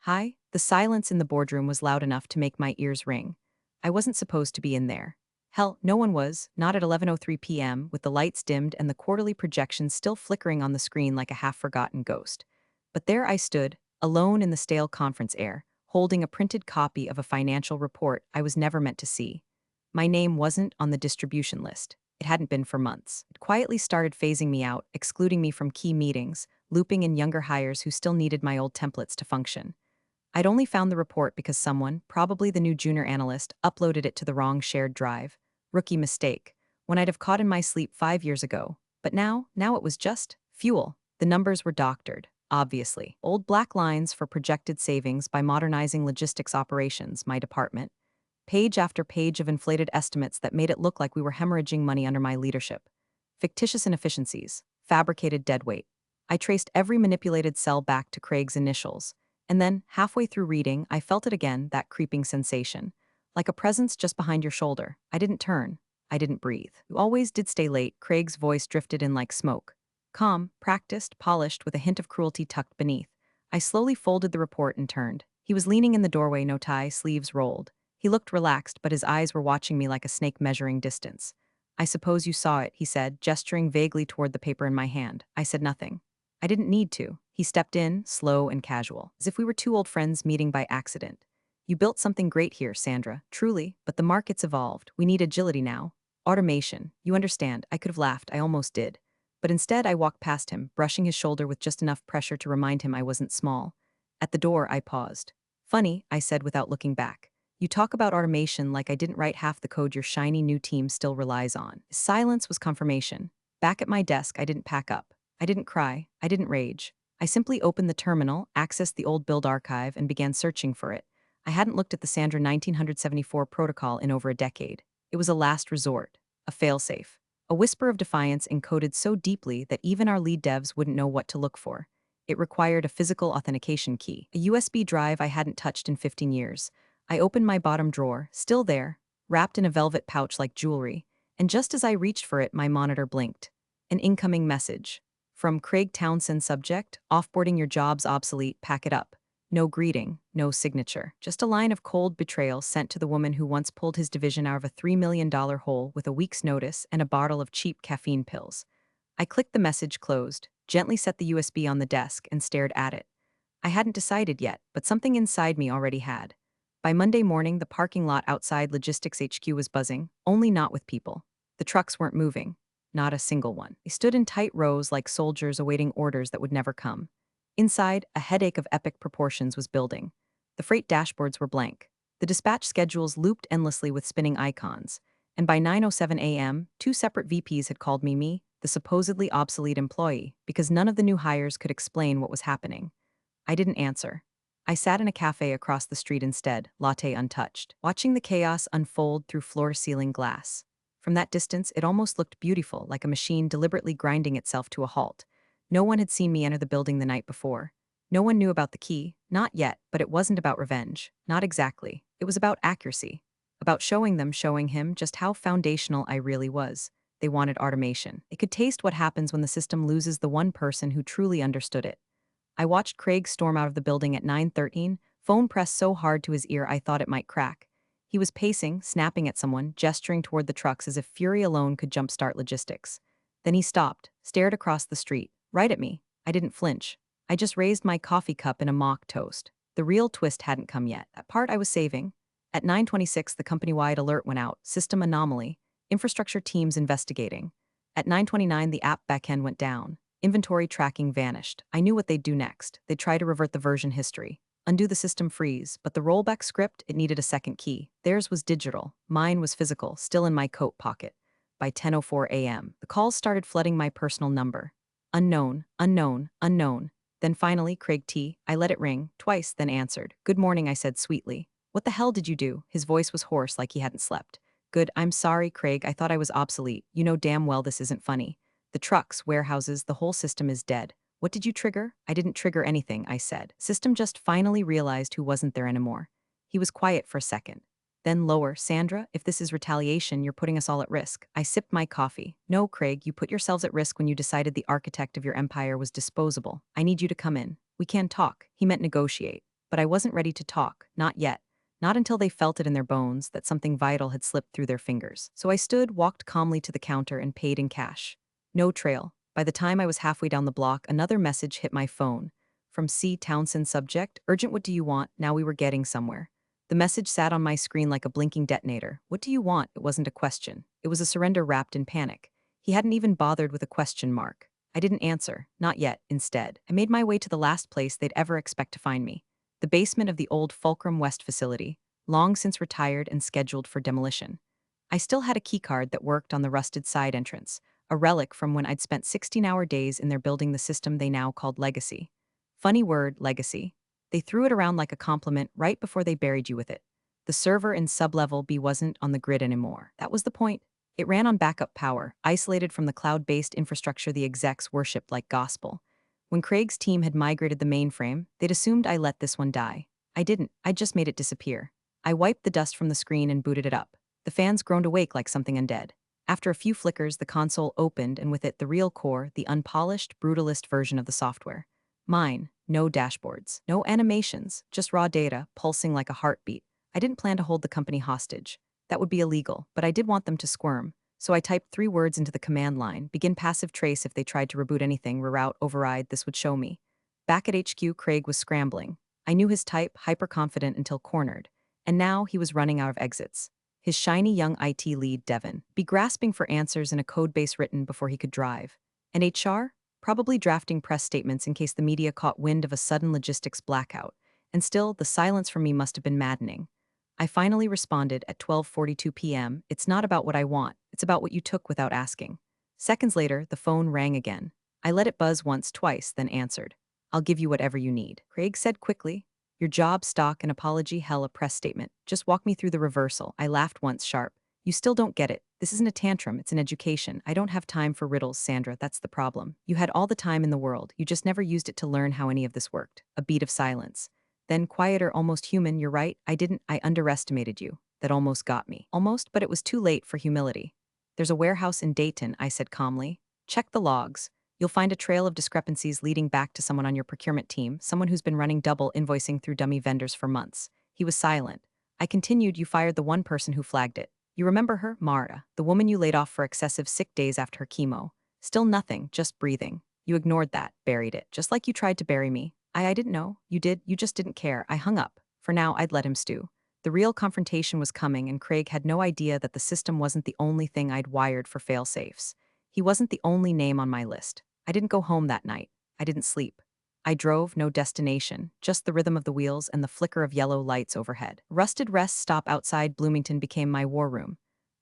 Hi, the silence in the boardroom was loud enough to make my ears ring. I wasn't supposed to be in there. Hell, no one was, not at 11:03 p.m., with the lights dimmed and the quarterly projections still flickering on the screen like a half-forgotten ghost. But there I stood, alone in the stale conference air, holding a printed copy of a financial report I was never meant to see. My name wasn't on the distribution list. It hadn't been for months. It quietly started phasing me out, excluding me from key meetings, looping in younger hires who still needed my old templates to function. I'd only found the report because someone, probably the new junior analyst, uploaded it to the wrong shared drive. Rookie mistake. When I'd have caught in my sleep 5 years ago. But now it was just fuel. The numbers were doctored, obviously. Old black lines for projected savings by modernizing logistics operations, my department. Page after page of inflated estimates that made it look like we were hemorrhaging money under my leadership. Fictitious inefficiencies. Fabricated deadweight. I traced every manipulated cell back to Craig's initials. And then, halfway through reading, I felt it again, that creeping sensation. Like a presence just behind your shoulder. I didn't turn. I didn't breathe. You always did stay late, Craig's voice drifted in like smoke. Calm, practiced, polished, with a hint of cruelty tucked beneath. I slowly folded the report and turned. He was leaning in the doorway, no tie, sleeves rolled. He looked relaxed, but his eyes were watching me like a snake measuring distance. I suppose you saw it, he said, gesturing vaguely toward the paper in my hand. I said nothing. I didn't need to. He stepped in, slow and casual, as if we were two old friends meeting by accident. You built something great here, Sandra, truly, but the market's evolved. We need agility now. Automation. You understand, I could have laughed, I almost did. But instead, I walked past him, brushing his shoulder with just enough pressure to remind him I wasn't small. At the door, I paused. Funny, I said without looking back. You talk about automation like I didn't write half the code your shiny new team still relies on. Silence was confirmation. Back at my desk, I didn't pack up. I didn't cry. I didn't rage. I simply opened the terminal, accessed the old build archive, and began searching for it. I hadn't looked at the Sandra 1974 protocol in over a decade. It was a last resort, a failsafe, a whisper of defiance encoded so deeply that even our lead devs wouldn't know what to look for. It required a physical authentication key, a USB drive I hadn't touched in 15 years. I opened my bottom drawer, still there, wrapped in a velvet pouch like jewelry, and just as I reached for it, my monitor blinked. An incoming message. From Craig Townsend, subject, offboarding your job's obsolete, pack it up. No greeting, no signature. Just a line of cold betrayal sent to the woman who once pulled his division out of a $3 million hole with a week's notice and a bottle of cheap caffeine pills. I clicked the message closed, gently set the USB on the desk, and stared at it. I hadn't decided yet, but something inside me already had. By Monday morning, the parking lot outside Logistics HQ was buzzing, only not with people. The trucks weren't moving. Not a single one. They stood in tight rows like soldiers awaiting orders that would never come. Inside, a headache of epic proportions was building. The freight dashboards were blank. The dispatch schedules looped endlessly with spinning icons. And by 9:07 a.m., two separate VPs had called me, the supposedly obsolete employee, because none of the new hires could explain what was happening. I didn't answer. I sat in a cafe across the street instead, latte untouched, watching the chaos unfold through floor-ceiling glass. From that distance, it almost looked beautiful, like a machine deliberately grinding itself to a halt. No one had seen me enter the building the night before. No one knew about the key, not yet, but it wasn't about revenge. Not exactly. It was about accuracy. About showing him just how foundational I really was. They wanted automation. They could taste what happens when the system loses the one person who truly understood it. I watched Craig storm out of the building at 9:13, phone pressed so hard to his ear I thought it might crack. He was pacing, snapping at someone, gesturing toward the trucks as if fury alone could jumpstart logistics. Then he stopped, stared across the street, right at me. I didn't flinch. I just raised my coffee cup in a mock toast. The real twist hadn't come yet. That part I was saving. At 9:26, the company-wide alert went out, system anomaly, infrastructure teams investigating. At 9:29, the app backend went down. Inventory tracking vanished. I knew what they'd do next. They'd try to revert the version history. Undo the system freeze, but the rollback script, it needed a second key. Theirs was digital. Mine was physical, still in my coat pocket. By 10:04 a.m., the calls started flooding my personal number. Unknown, unknown, unknown. Then finally, Craig T. I let it ring, twice, then answered. Good morning, I said sweetly. What the hell did you do? His voice was hoarse like he hadn't slept. Good, I'm sorry, Craig, I thought I was obsolete. You know damn well this isn't funny. The trucks, warehouses, the whole system is dead. What did you trigger? I didn't trigger anything, I said. System just finally realized who wasn't there anymore. He was quiet for a second. Then lower, Sandra, if this is retaliation, you're putting us all at risk. I sipped my coffee. No, Craig, you put yourselves at risk when you decided the architect of your empire was disposable. I need you to come in. We can't talk. He meant negotiate. but I wasn't ready to talk, not yet. Not until they felt it in their bones that something vital had slipped through their fingers. So I stood, walked calmly to the counter, and paid in cash. No trail. By the time I was halfway down the block, another message hit my phone. From C. Townsend, subject, urgent, what do you want? Now we were getting somewhere. The message sat on my screen like a blinking detonator. What do you want? It wasn't a question. It was a surrender wrapped in panic. He hadn't even bothered with a question mark. I didn't answer. Not yet. Instead, I made my way to the last place they'd ever expect to find me. The basement of the old Fulcrum West facility, long since retired and scheduled for demolition. I still had a keycard that worked on the rusted side entrance, a relic from when I'd spent 16-hour days in there building the system they now called Legacy. Funny word, legacy. They threw it around like a compliment right before they buried you with it. The server in sublevel B wasn't on the grid anymore. That was the point. It ran on backup power, isolated from the cloud-based infrastructure the execs worshipped like gospel. When Craig's team had migrated the mainframe, they'd assumed I let this one die. I didn't. I just made it disappear. I wiped the dust from the screen and booted it up. The fans groaned awake like something undead. After a few flickers, the console opened, and with it the real core, the unpolished, brutalist version of the software. Mine. No dashboards, no animations, just raw data, pulsing like a heartbeat. I didn't plan to hold the company hostage. That would be illegal, but I did want them to squirm. So I typed 3 words into the command line, begin passive trace if they tried to reboot anything, reroute, override, this would show me. Back at HQ, Craig was scrambling. I knew his type, hyper-confident until cornered. And now he was running out of exits. His shiny young IT lead, Devin, be grasping for answers in a code base written before he could drive. And HR? Probably drafting press statements in case the media caught wind of a sudden logistics blackout. And still, the silence from me must have been maddening. I finally responded at 12:42 p.m. It's not about what I want, it's about what you took without asking. Seconds later, the phone rang again. I let it buzz once, twice, then answered. I'll give you whatever you need. Craig said quickly. Your job, stock, an apology, hell, a press statement. Just walk me through the reversal. I laughed once sharp. You still don't get it. This isn't a tantrum, it's an education. I don't have time for riddles, Sandra, that's the problem. You had all the time in the world, you just never used it to learn how any of this worked. A beat of silence. Then quieter, almost human, you're right, I underestimated you. That almost got me. Almost, but it was too late for humility. There's a warehouse in Dayton, I said calmly. Check the logs. You'll find a trail of discrepancies leading back to someone on your procurement team, someone who's been running double invoicing through dummy vendors for months. He was silent. I continued, you fired the one person who flagged it. You remember her, Mara, the woman you laid off for excessive sick days after her chemo. Still nothing, just breathing. You ignored that, buried it, just like you tried to bury me. I didn't know. You did, you just didn't care. I hung up. For now, I'd let him stew. The real confrontation was coming, and Craig had no idea that the system wasn't the only thing I'd wired for failsafes. He wasn't the only name on my list. I didn't go home that night. I didn't sleep. I drove, no destination, just the rhythm of the wheels and the flicker of yellow lights overhead. Rusted rest stop outside Bloomington became my war room.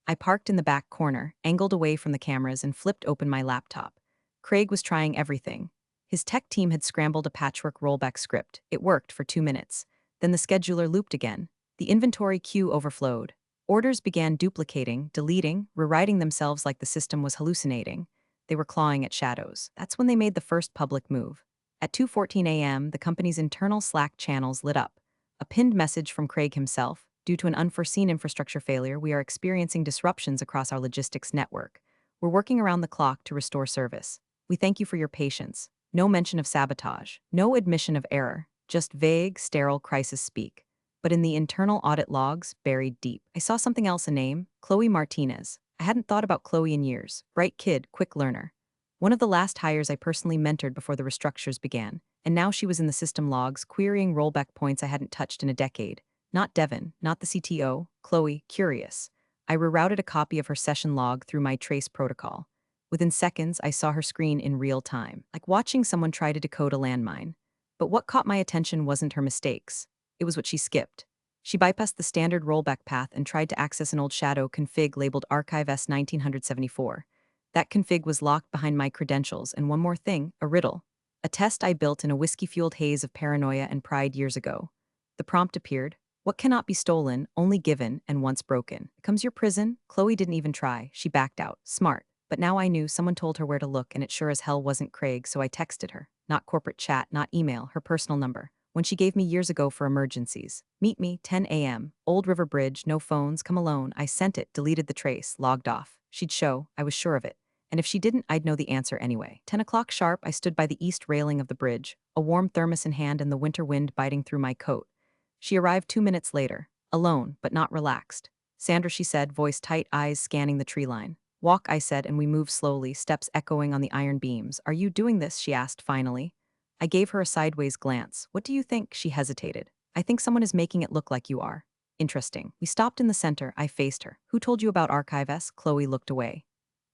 I parked in the back corner, angled away from the cameras, and flipped open my laptop. Craig was trying everything. His tech team had scrambled a patchwork rollback script. It worked for 2 minutes. Then the scheduler looped again. The inventory queue overflowed. Orders began duplicating, deleting, rewriting themselves like the system was hallucinating. They were clawing at shadows. That's when they made the first public move. At 2:14 a.m., the company's internal Slack channels lit up. A pinned message from Craig himself. Due to an unforeseen infrastructure failure, we are experiencing disruptions across our logistics network. We're working around the clock to restore service. We thank you for your patience. No mention of sabotage. No admission of error. Just vague, sterile crisis speak. But in the internal audit logs, buried deep, I saw something else, a name, Chloe Martinez. I hadn't thought about Chloe in years. Bright kid, quick learner. One of the last hires I personally mentored before the restructures began, and now she was in the system logs, querying rollback points I hadn't touched in a decade. Not Devin, not the CTO, Chloe, curious. I rerouted a copy of her session log through my trace protocol. Within seconds, I saw her screen in real time, like watching someone try to decode a landmine. But what caught my attention wasn't her mistakes. It was what she skipped. She bypassed the standard rollback path and tried to access an old shadow config labeled Archive S 1974. That config was locked behind my credentials, and one more thing, a riddle. A test I built in a whiskey-fueled haze of paranoia and pride years ago. The prompt appeared. What cannot be stolen, only given, and once broken? Becomes your prison? Chloe didn't even try. She backed out. Smart. But now I knew someone told her where to look, and it sure as hell wasn't Craig, so I texted her. Not corporate chat, not email, her personal number. One she gave me years ago for emergencies. Meet me, 10 a.m. Old River Bridge, no phones, come alone. I sent it, deleted the trace, logged off. She'd show, I was sure of it. And if she didn't, I'd know the answer anyway. 10 o'clock sharp, I stood by the east railing of the bridge, a warm thermos in hand and the winter wind biting through my coat. She arrived 2 minutes later, alone, but not relaxed. Sandra, she said, voice tight, eyes scanning the tree line. Walk, I said, and we moved slowly, steps echoing on the iron beams. Are you doing this? She asked finally. I gave her a sideways glance. What do you think? She hesitated. I think someone is making it look like you are. Interesting. We stopped in the center. I faced her. Who told you about Archive-S? Chloe looked away.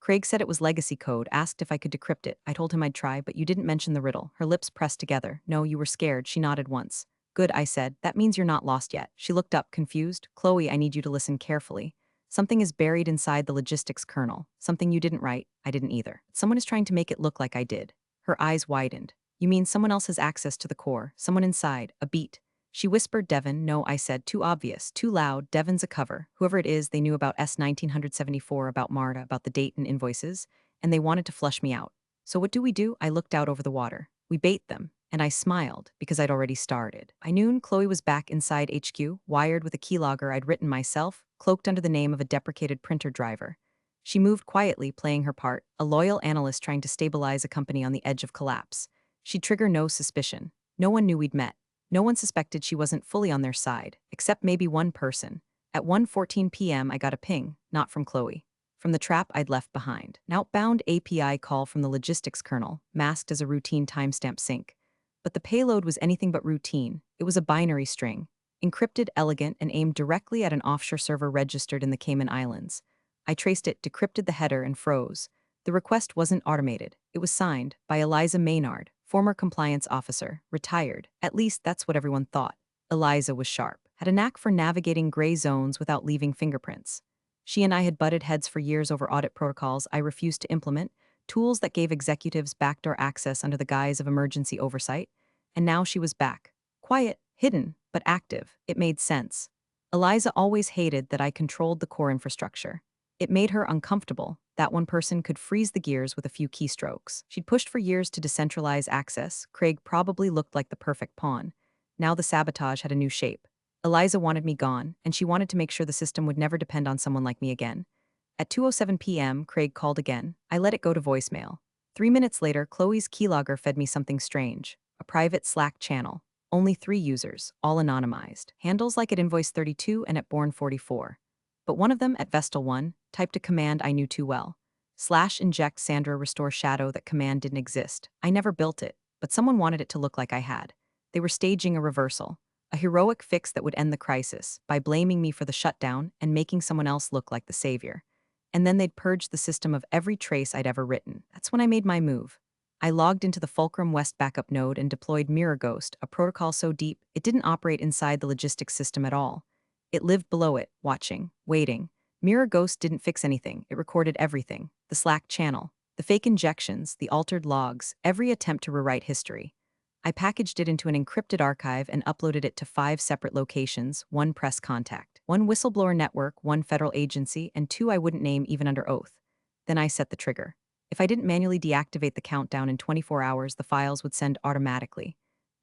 Craig said it was legacy code, asked if I could decrypt it. I told him I'd try, but you didn't mention the riddle. Her lips pressed together. No, you were scared. She nodded once. Good, I said. That means you're not lost yet. She looked up, confused. Chloe, I need you to listen carefully. Something is buried inside the logistics kernel. Something you didn't write. I didn't either. Someone is trying to make it look like I did. Her eyes widened. You mean someone else has access to the core? Someone inside. A beat. She whispered, Devon. No, I said. Too obvious. Too loud. Devon's a cover. Whoever it is, they knew about S1974, about Marta, about the date and invoices, and they wanted to flush me out. So what do? I looked out over the water. We bait them. And I smiled, because I'd already started. By noon, Chloe was back inside HQ, wired with a keylogger I'd written myself, cloaked under the name of a deprecated printer driver. She moved quietly, playing her part, a loyal analyst trying to stabilize a company on the edge of collapse. She'd trigger no suspicion. No one knew we'd met. No one suspected she wasn't fully on their side, except maybe one person. At 1:14 p.m., I got a ping, not from Chloe. From the trap I'd left behind. An outbound API call from the logistics kernel, masked as a routine timestamp sync. But the payload was anything but routine. It was a binary string, encrypted, elegant, and aimed directly at an offshore server registered in the Cayman Islands. I traced it, decrypted the header, and froze. The request wasn't automated. It was signed by Eliza Maynard, former compliance officer, retired. At least that's what everyone thought. Eliza was sharp, had a knack for navigating gray zones without leaving fingerprints. She and I had butted heads for years over audit protocols I refused to implement, tools that gave executives backdoor access under the guise of emergency oversight, and now she was back. Quiet, hidden, but active. It made sense. Eliza always hated that I controlled the core infrastructure. It made her uncomfortable that one person could freeze the gears with a few keystrokes. She'd pushed for years to decentralize access. Craig probably looked like the perfect pawn. Now the sabotage had a new shape. Eliza wanted me gone, and she wanted to make sure the system would never depend on someone like me again. At 2:07 p.m., Craig called again. I let it go to voicemail. 3 minutes later, Chloe's keylogger fed me something strange. A private Slack channel. Only 3 users, all anonymized. Handles like at Invoice 32 and at Born 44. But one of them, at Vestal 1, typed a command I knew too well. /inject Sandra restore shadow. That command didn't exist. I never built it, but someone wanted it to look like I had. They were staging a reversal. A heroic fix that would end the crisis by blaming me for the shutdown and making someone else look like the savior. And then they'd purge the system of every trace I'd ever written. That's when I made my move. I logged into the Fulcrum West backup node and deployed Mirror Ghost, a protocol so deep it didn't operate inside the logistics system at all. It lived below it, watching, waiting. Mirror Ghost didn't fix anything. It recorded everything. The Slack channel, the fake injections, the altered logs, every attempt to rewrite history. I packaged it into an encrypted archive and uploaded it to 5 separate locations, 1 press contact, 1 whistleblower network, 1 federal agency, and 2 I wouldn't name even under oath. Then I set the trigger. If I didn't manually deactivate the countdown in 24 hours, the files would send automatically.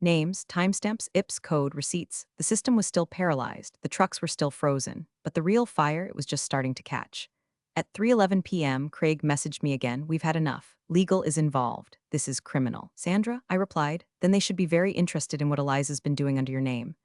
Names, timestamps, IPS, code, receipts. The system was still paralyzed, the trucks were still frozen, but the real fire, it was just starting to catch. At 3:11 p.m., Craig messaged me again. We've had enough. Legal is involved. This is criminal. Sandra, I replied. Then they should be very interested in what Eliza's been doing under your name.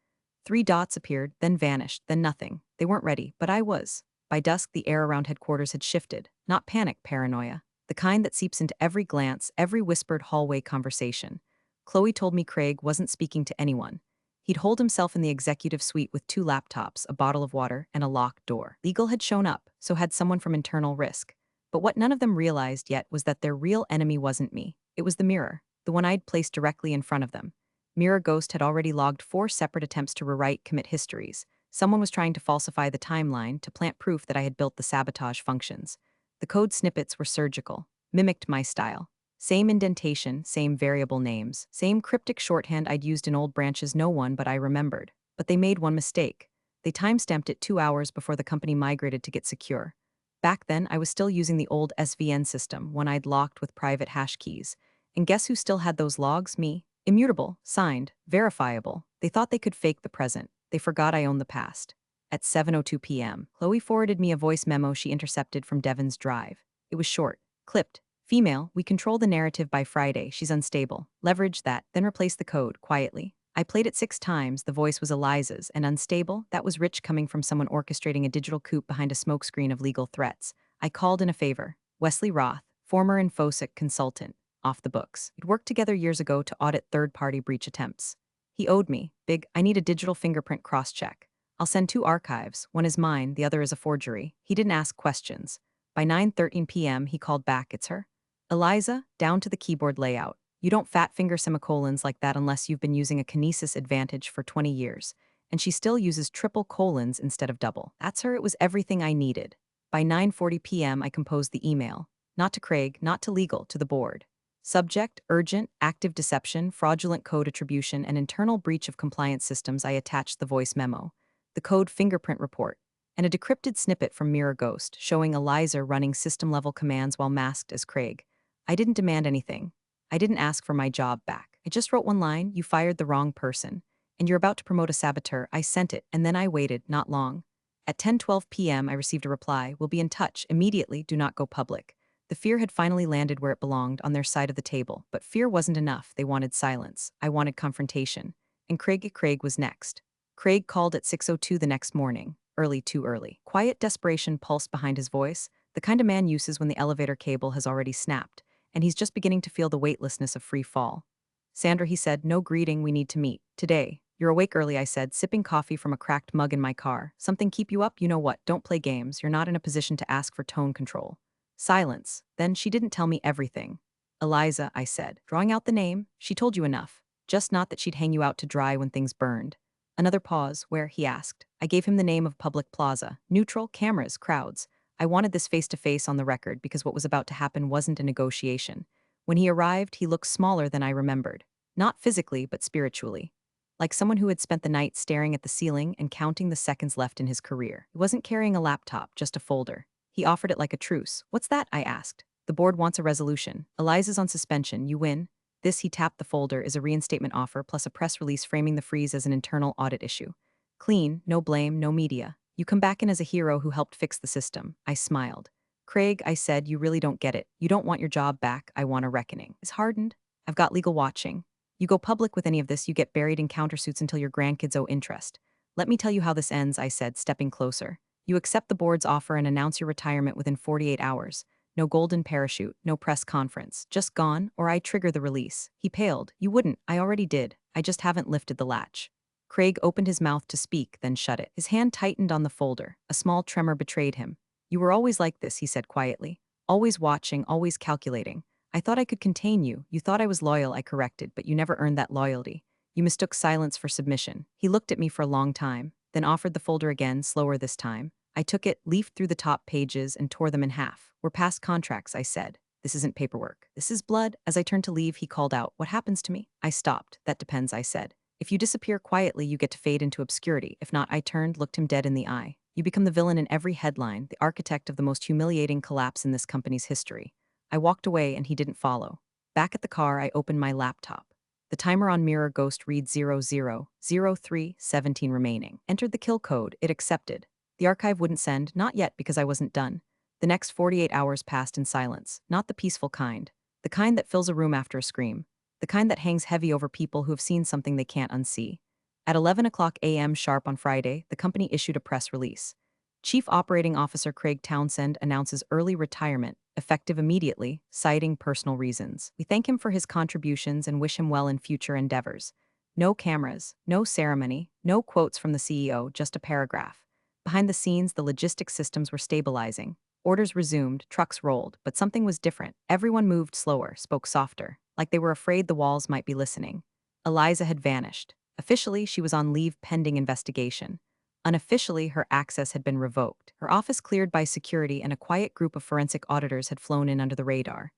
3 dots appeared, then vanished, then nothing. They weren't ready, but I was. By dusk, the air around headquarters had shifted. Not panic, paranoia. The kind that seeps into every glance, every whispered hallway conversation. Chloe told me Craig wasn't speaking to anyone. He'd holed himself in the executive suite with 2 laptops, a bottle of water, and a locked door. Legal had shown up, so had someone from internal risk. But what none of them realized yet was that their real enemy wasn't me. It was the mirror, the one I'd placed directly in front of them. Mirror Ghost had already logged 4 separate attempts to rewrite commit histories. Someone was trying to falsify the timeline to plant proof that I had built the sabotage functions. The code snippets were surgical, mimicked my style. Same indentation, same variable names, same cryptic shorthand I'd used in old branches no one but I remembered. But they made one mistake. They timestamped it 2 hours before the company migrated to get secure. Back then, I was still using the old SVN system, one I'd locked with private hash keys. And guess who still had those logs? Me. Immutable, signed, verifiable. They thought they could fake the present. They forgot I owned the past. At 7:02 p.m., Chloe forwarded me a voice memo she intercepted from Devon's drive. It was short, Clipped. Female, we control the narrative by Friday, she's unstable. Leverage that, then replace the code, quietly. I played it 6 times, the voice was Eliza's, and unstable, that was rich coming from someone orchestrating a digital coup behind a smokescreen of legal threats. I called in a favor. Wesley Roth, former InfoSec consultant, off the books. We'd worked together years ago to audit third-party breach attempts. He owed me, big, I need a digital fingerprint cross-check. I'll send 2 archives, one is mine, the other is a forgery. He didn't ask questions. By 9:13 p.m., he called back, it's her. Eliza, down to the keyboard layout. You don't fat finger semicolons like that unless you've been using a kinesis advantage for 20 years. And she still uses triple colons instead of double. That's her, it was everything I needed. By 9:40 p.m., I composed the email. Not to Craig, not to legal, to the board. Subject, urgent, active deception, fraudulent code attribution, and internal breach of compliance systems. I attached the voice memo, the code fingerprint report, and a decrypted snippet from Mirror Ghost showing Eliza running system-level commands while masked as Craig. I didn't demand anything. I didn't ask for my job back. I just wrote one line, you fired the wrong person. And you're about to promote a saboteur. I sent it, and then I waited, not long. At 10:12 p.m., I received a reply, we'll be in touch, immediately, do not go public. The fear had finally landed where it belonged, on their side of the table. But fear wasn't enough, they wanted silence. I wanted confrontation. And Craig was next. Craig called at 6:02 the next morning. Early, too early. Quiet desperation pulsed behind his voice, the kind a man uses when the elevator cable has already snapped, and he's just beginning to feel the weightlessness of free fall. Sandra, he said, no greeting, we need to meet. Today. You're awake early, I said, sipping coffee from a cracked mug in my car. Something keep you up? You know what, don't play games, you're not in a position to ask for tone control. Silence. Then she didn't tell me everything. Eliza, I said, drawing out the name, she told you enough. Just not that she'd hang you out to dry when things burned. Another pause, where, he asked. I gave him the name of public plaza. Neutral, cameras, crowds. I wanted this face-to-face on the record because what was about to happen wasn't a negotiation. When he arrived, he looked smaller than I remembered. Not physically, but spiritually. Like someone who had spent the night staring at the ceiling and counting the seconds left in his career. He wasn't carrying a laptop, just a folder. He offered it like a truce. What's that? I asked. The board wants a resolution. Eliza's on suspension. You win. This, he tapped the folder, is a reinstatement offer plus a press release framing the freeze as an internal audit issue. Clean, no blame, no media. You come back in as a hero who helped fix the system. I smiled. Craig, I said, you really don't get it. You don't want your job back. I want a reckoning. Is hardened. I've got legal watching. You go public with any of this, you get buried in countersuits until your grandkids owe interest. Let me tell you how this ends, I said, stepping closer. You accept the board's offer and announce your retirement within 48 hours. No golden parachute, no press conference. Just gone, or I trigger the release. He paled. You wouldn't. I already did. I just haven't lifted the latch. Craig opened his mouth to speak, then shut it. His hand tightened on the folder. A small tremor betrayed him. You were always like this, he said quietly. Always watching, always calculating. I thought I could contain you. You thought I was loyal, I corrected, but you never earned that loyalty. You mistook silence for submission. He looked at me for a long time, then offered the folder again, slower this time. I took it, leafed through the top pages, and tore them in half. We're past contracts, I said. This isn't paperwork. This is blood. As I turned to leave, he called out, what happens to me? I stopped. That depends, I said. If you disappear quietly, you get to fade into obscurity. If not, I turned, looked him dead in the eye. You become the villain in every headline, the architect of the most humiliating collapse in this company's history. I walked away and he didn't follow. Back at the car, I opened my laptop. The timer on Mirror Ghost reads 000317 remaining. Entered the kill code, it accepted. The archive wouldn't send, not yet because I wasn't done. The next 48 hours passed in silence, not the peaceful kind. The kind that fills a room after a scream. The kind that hangs heavy over people who have seen something they can't unsee. At 11 o'clock a.m. sharp on Friday, the company issued a press release. Chief Operating Officer Craig Townsend announces early retirement, effective immediately, citing personal reasons. We thank him for his contributions and wish him well in future endeavors. No cameras, no ceremony, no quotes from the CEO, just a paragraph. Behind the scenes, the logistics systems were stabilizing. Orders resumed, trucks rolled, but something was different. Everyone moved slower, spoke softer, like they were afraid the walls might be listening. Eliza had vanished. Officially, she was on leave pending investigation. Unofficially, her access had been revoked. Her office cleared by security and a quiet group of forensic auditors had flown in under the radar.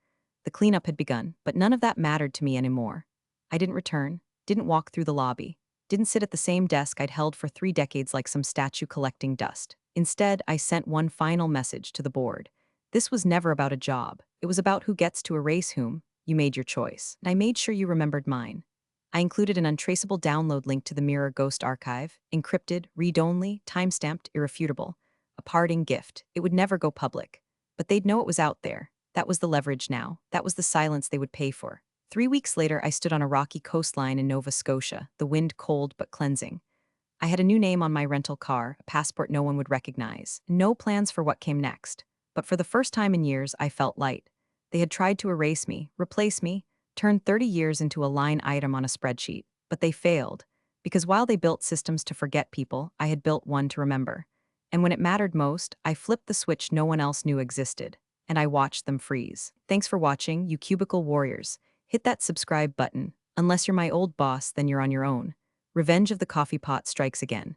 The cleanup had begun, but none of that mattered to me anymore. I didn't return, didn't walk through the lobby, didn't sit at the same desk I'd held for 3 decades like some statue collecting dust. Instead, I sent one final message to the board. This was never about a job. It was about who gets to erase whom. You made your choice, and I made sure you remembered mine. I included an untraceable download link to the Mirror Ghost archive, encrypted, read-only, time-stamped, irrefutable. A parting gift. It would never go public. But they'd know it was out there. That was the leverage now. That was the silence they would pay for. 3 weeks later, I stood on a rocky coastline in Nova Scotia, the wind cold but cleansing. I had a new name on my rental car, a passport no one would recognize, no plans for what came next. But for the first time in years, I felt light. They had tried to erase me, replace me, turn 30 years into a line item on a spreadsheet. But they failed. Because while they built systems to forget people, I had built one to remember. And when it mattered most, I flipped the switch no one else knew existed. And I watched them freeze. Thanks for watching, you cubicle warriors. Hit that subscribe button. Unless you're my old boss, then you're on your own. Revenge of the coffee pot strikes again.